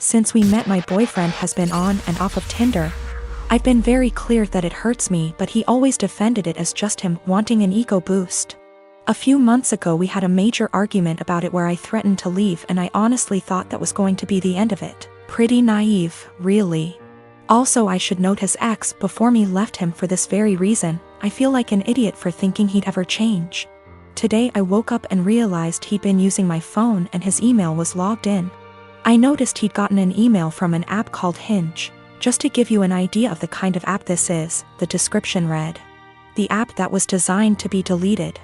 Since we met, my boyfriend has been on and off of Tinder. I've been very clear that it hurts me, but he always defended it as just him wanting an ego boost. A few months ago we had a major argument about it where I threatened to leave, and I honestly thought that was going to be the end of it. Pretty naive, really. Also, I should note his ex before me left him for this very reason. I feel like an idiot for thinking he'd ever change. Today I woke up and realized he'd been using my phone and his email was logged in. I noticed he'd gotten an email from an app called Hinge. Just to give you an idea of the kind of app this is, the description read: the app that was designed to be deleted.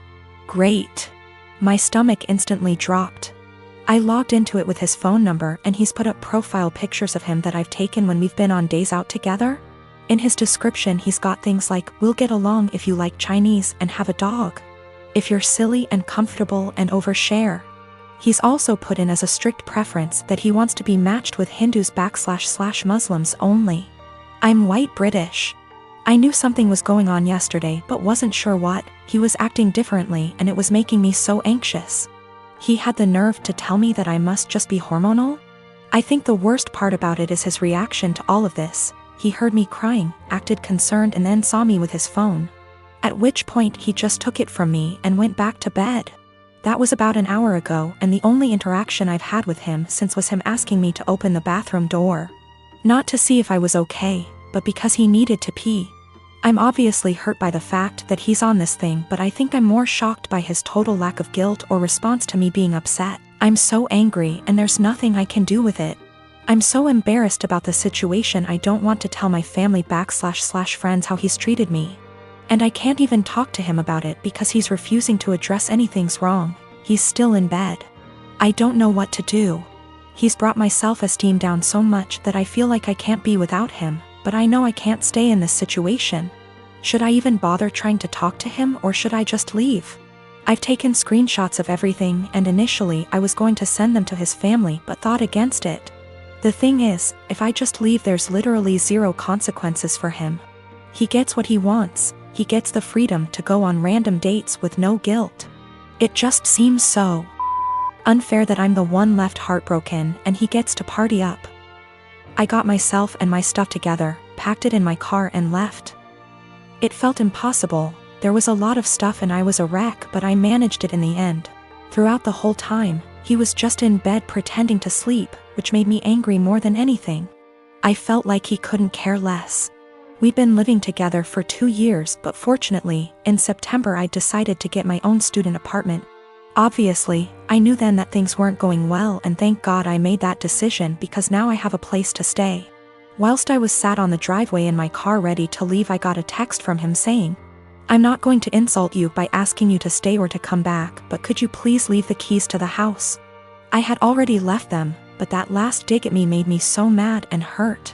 Great. My stomach instantly dropped. I logged into it with his phone number, and he's put up profile pictures of him that I've taken when we've been on days out together. In his description he's got things like, "We'll get along if you like Chinese and have a dog. If you're silly and comfortable and overshare." He's also put in as a strict preference that he wants to be matched with Hindus/Muslims only. I'm white British. I knew something was going on yesterday but wasn't sure what. He was acting differently and it was making me so anxious. He had the nerve to tell me that I must just be hormonal? I think the worst part about it is his reaction to all of this. He heard me crying, acted concerned, and then saw me with his phone. At which point he just took it from me and went back to bed. That was about an hour ago, and the only interaction I've had with him since was him asking me to open the bathroom door. Not to see if I was okay, but because he needed to pee. I'm obviously hurt by the fact that he's on this thing, but I think I'm more shocked by his total lack of guilt or response to me being upset. I'm so angry and there's nothing I can do with it. I'm so embarrassed about the situation I don't want to tell my family/friends how he's treated me. And I can't even talk to him about it because he's refusing to address anything's wrong. He's still in bed. I don't know what to do. He's brought my self-esteem down so much that I feel like I can't be without him, but I know I can't stay in this situation. Should I even bother trying to talk to him, or should I just leave? I've taken screenshots of everything, and initially I was going to send them to his family but thought against it. The thing is, if I just leave there's literally zero consequences for him. He gets what he wants. He gets the freedom to go on random dates with no guilt. It just seems so unfair that I'm the one left heartbroken and he gets to party up. I got myself and my stuff together, packed it in my car and left. It felt impossible. There was a lot of stuff and I was a wreck, but I managed it in the end. Throughout the whole time, he was just in bed pretending to sleep, which made me angry more than anything. I felt like he couldn't care less. We'd been living together for 2 years, but fortunately, in September I decided to get my own student apartment. Obviously, I knew then that things weren't going well, and thank God I made that decision because now I have a place to stay. Whilst I was sat on the driveway in my car ready to leave, I got a text from him saying, "I'm not going to insult you by asking you to stay or to come back, but could you please leave the keys to the house?" I had already left them, but that last dig at me made me so mad and hurt.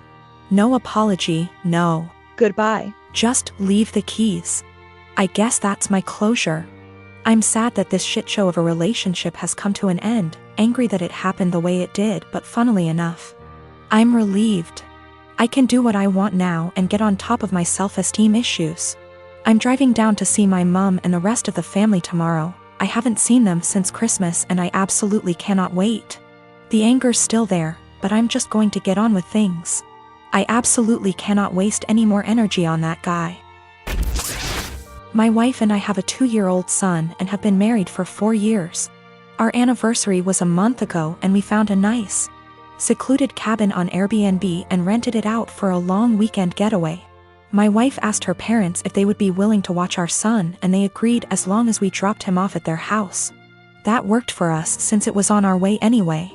No apology, no goodbye, just leave the keys. I guess that's my closure. I'm sad that this shit show of a relationship has come to an end, angry that it happened the way it did, but funnily enough, I'm relieved. I can do what I want now and get on top of my self-esteem issues. I'm driving down to see my mom and the rest of the family tomorrow. I haven't seen them since Christmas and I absolutely cannot wait. The anger's still there, but I'm just going to get on with things. I absolutely cannot waste any more energy on that guy. My wife and I have a 2-year-old son and have been married for 4 years. Our anniversary was a month ago and we found a nice, secluded cabin on Airbnb and rented it out for a long weekend getaway. My wife asked her parents if they would be willing to watch our son, and they agreed as long as we dropped him off at their house. That worked for us since it was on our way anyway.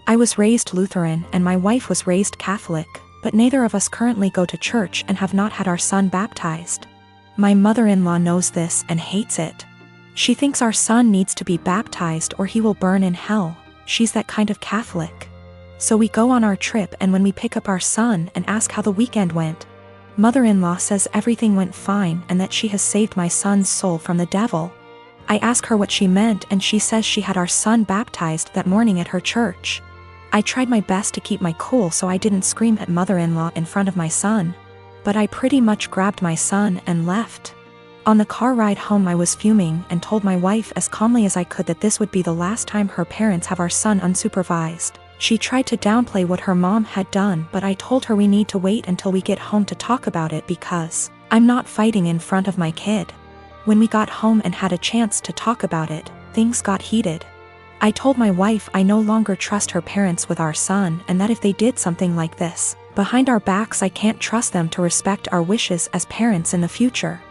I was raised Lutheran and my wife was raised Catholic, but neither of us currently go to church and have not had our son baptized. My mother-in-law knows this and hates it. She thinks our son needs to be baptized or he will burn in hell. She's that kind of Catholic. So we go on our trip, and when we pick up our son and ask how the weekend went, mother-in-law says everything went fine and that she has saved my son's soul from the devil. I ask her what she meant and she says she had our son baptized that morning at her church. I tried my best to keep my cool so I didn't scream at mother-in-law in front of my son, but I pretty much grabbed my son and left. On the car ride home I was fuming and told my wife as calmly as I could that this would be the last time her parents have our son unsupervised. She tried to downplay what her mom had done, but I told her we need to wait until we get home to talk about it because I'm not fighting in front of my kid. When we got home and had a chance to talk about it, things got heated. I told my wife I no longer trust her parents with our son, and that if they did something like this behind our backs, I can't trust them to respect our wishes as parents in the future.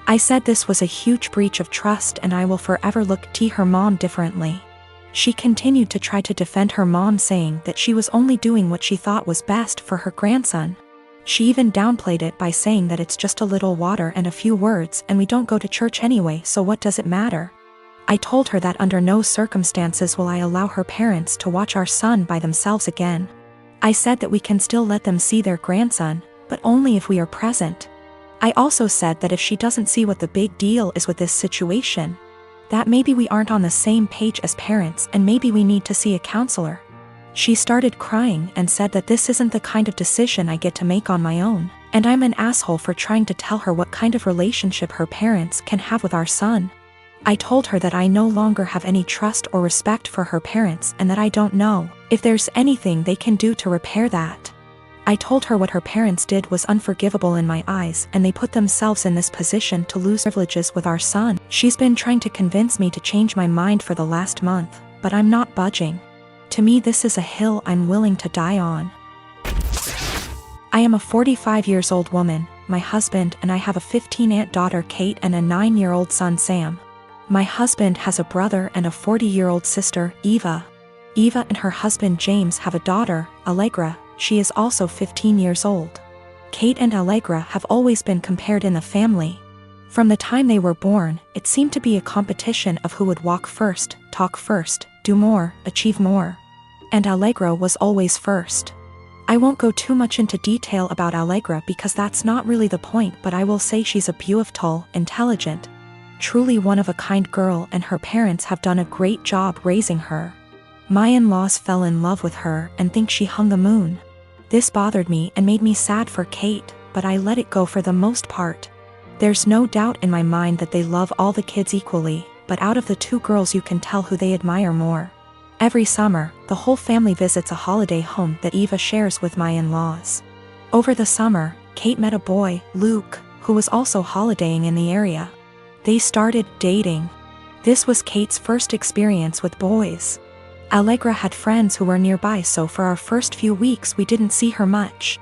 I said this was a huge breach of trust and I will forever look at her mom differently. She continued to try to defend her mom, saying that she was only doing what she thought was best for her grandson. She even downplayed it by saying that it's just a little water and a few words and we don't go to church anyway, so what does it matter? I told her that under no circumstances will I allow her parents to watch our son by themselves again. I said that we can still let them see their grandson, but only if we are present. I also said that if she doesn't see what the big deal is with this situation, that maybe we aren't on the same page as parents and maybe we need to see a counselor. She started crying and said that this isn't the kind of decision I get to make on my own, and I'm an asshole for trying to tell her what kind of relationship her parents can have with our son. I told her that I no longer have any trust or respect for her parents and that I don't know if there's anything they can do to repair that. I told her what her parents did was unforgivable in my eyes and they put themselves in this position to lose privileges with our son. She's been trying to convince me to change my mind for the last month, but I'm not budging. To me, this is a hill I'm willing to die on. I am a 45-year-old woman. My husband and I have a 15-year-old daughter Kate and a 9-year-old son Sam. My husband has a brother and a 40-year-old sister, Eva. Eva and her husband James have a daughter, Allegra. She is also 15 years old. Kate and Allegra have always been compared in the family. From the time they were born, it seemed to be a competition of who would walk first, talk first, do more, achieve more. And Allegra was always first. I won't go too much into detail about Allegra because that's not really the point, but I will say she's a beautiful, intelligent, truly one-of-a-kind girl, and her parents have done a great job raising her. My in-laws fell in love with her and think she hung the moon. This bothered me and made me sad for Kate, but I let it go for the most part. There's no doubt in my mind that they love all the kids equally, but out of the two girls you can tell who they admire more. Every summer, the whole family visits a holiday home that Eva shares with my in-laws. Over the summer, Kate met a boy, Luke, who was also holidaying in the area. They started dating. This was Kate's first experience with boys. Allegra had friends who were nearby, so for our first few weeks we didn't see her much.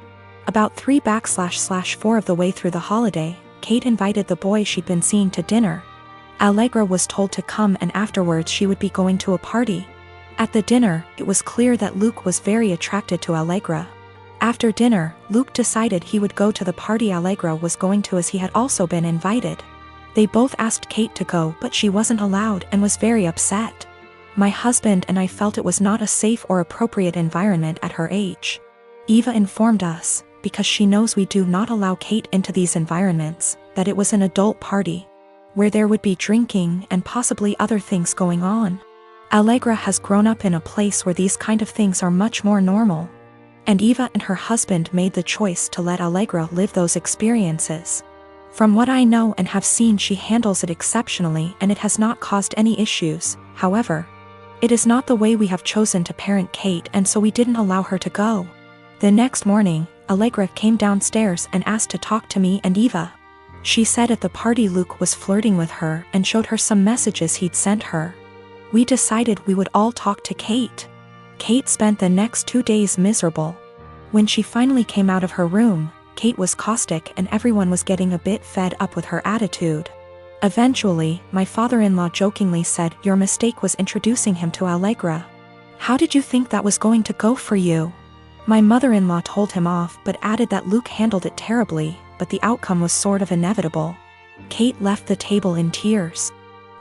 About 3/4 of the way through the holiday, Kate invited the boy she'd been seeing to dinner. Allegra was told to come and afterwards she would be going to a party. At the dinner, it was clear that Luke was very attracted to Allegra. After dinner, Luke decided he would go to the party Allegra was going to as he had also been invited. They both asked Kate to go, but she wasn't allowed and was very upset. My husband and I felt it was not a safe or appropriate environment at her age. Eva informed us, because she knows we do not allow Kate into these environments, that it was an adult party, where there would be drinking and possibly other things going on. Allegra has grown up in a place where these kind of things are much more normal. And Eva and her husband made the choice to let Allegra live those experiences. From what I know and have seen, she handles it exceptionally and it has not caused any issues. However, it is not the way we have chosen to parent Kate, and so we didn't allow her to go. The next morning, Allegra came downstairs and asked to talk to me and Eva. She said at the party Luke was flirting with her and showed her some messages he'd sent her. We decided we would all talk to Kate. Kate spent the next 2 days miserable. When she finally came out of her room, Kate was caustic and everyone was getting a bit fed up with her attitude. Eventually, my father-in-law jokingly said, "Your mistake was introducing him to Allegra. How did you think that was going to go for you?" My mother-in-law told him off but added that Luke handled it terribly, but the outcome was sort of inevitable. Kate left the table in tears.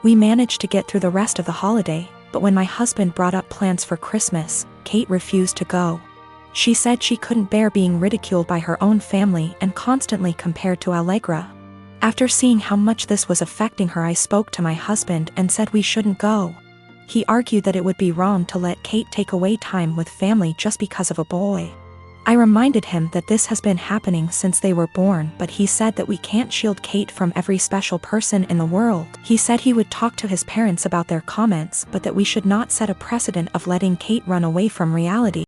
We managed to get through the rest of the holiday, but when my husband brought up plans for Christmas, Kate refused to go. She said she couldn't bear being ridiculed by her own family and constantly compared to Allegra. After seeing how much this was affecting her, I spoke to my husband and said we shouldn't go. He argued that it would be wrong to let Kate take away time with family just because of a boy. I reminded him that this has been happening since they were born, but he said that we can't shield Kate from every special person in the world. He said he would talk to his parents about their comments, but that we should not set a precedent of letting Kate run away from reality.